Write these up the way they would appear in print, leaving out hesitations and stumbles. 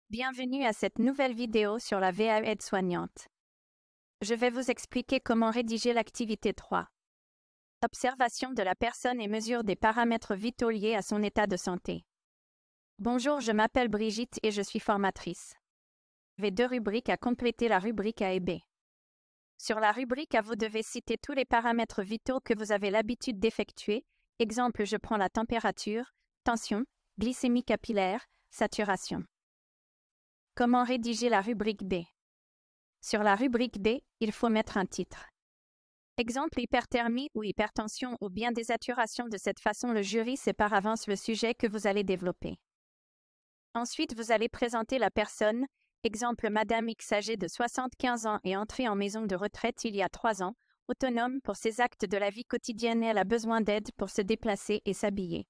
Bienvenue à cette nouvelle vidéo sur la VA aide-soignante. Je vais vous expliquer comment rédiger l'activité 3. Observation de la personne et mesure des paramètres vitaux liés à son état de santé. Bonjour, je m'appelle Brigitte et je suis formatrice. J'ai deux rubriques à compléter, la rubrique A et B. Sur la rubrique A, vous devez citer tous les paramètres vitaux que vous avez l'habitude d'effectuer. Exemple, je prends la température, tension, glycémie capillaire, saturation. Comment rédiger la rubrique B? Sur la rubrique B, il faut mettre un titre. Exemple, hyperthermie ou hypertension ou bien désaturation. De cette façon, le jury sait par avance le sujet que vous allez développer. Ensuite, vous allez présenter la personne. Exemple, Madame X âgée de 75 ans et entrée en maison de retraite il y a 3 ans, autonome pour ses actes de la vie quotidienne et elle a besoin d'aide pour se déplacer et s'habiller.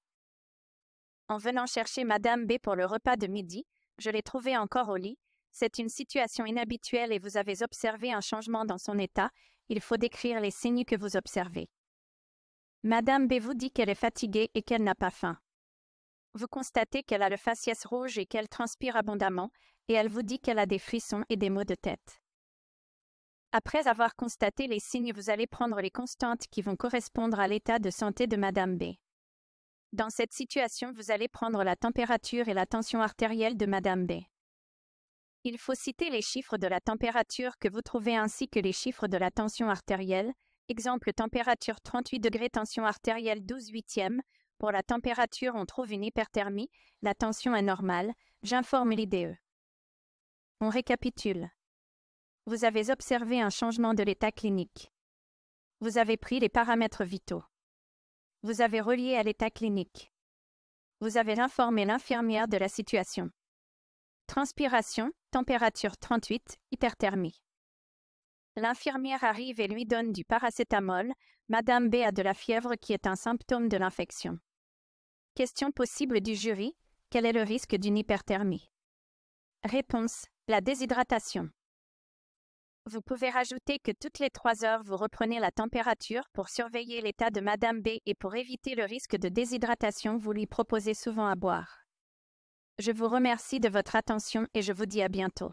En venant chercher Madame B pour le repas de midi, je l'ai trouvée encore au lit. C'est une situation inhabituelle et vous avez observé un changement dans son état. Il faut décrire les signes que vous observez. Madame B vous dit qu'elle est fatiguée et qu'elle n'a pas faim. Vous constatez qu'elle a le faciès rouge et qu'elle transpire abondamment, et elle vous dit qu'elle a des frissons et des maux de tête. Après avoir constaté les signes, vous allez prendre les constantes qui vont correspondre à l'état de santé de Madame B. Dans cette situation, vous allez prendre la température et la tension artérielle de Madame B. Il faut citer les chiffres de la température que vous trouvez ainsi que les chiffres de la tension artérielle. Exemple, température 38 degrés, tension artérielle 12/8. Pour la température, on trouve une hyperthermie, la tension est normale, j'informe l'IDE. On récapitule. Vous avez observé un changement de l'état clinique. Vous avez pris les paramètres vitaux. Vous avez relié à l'état clinique. Vous avez informé l'infirmière de la situation. Transpiration, température 38, hyperthermie. L'infirmière arrive et lui donne du paracétamol. Madame B a de la fièvre qui est un symptôme de l'infection. Question possible du jury, quel est le risque d'une hyperthermie? Réponse, la déshydratation. Vous pouvez rajouter que toutes les 3 heures vous reprenez la température pour surveiller l'état de Madame B et pour éviter le risque de déshydratation, vous lui proposez souvent à boire. Je vous remercie de votre attention et je vous dis à bientôt.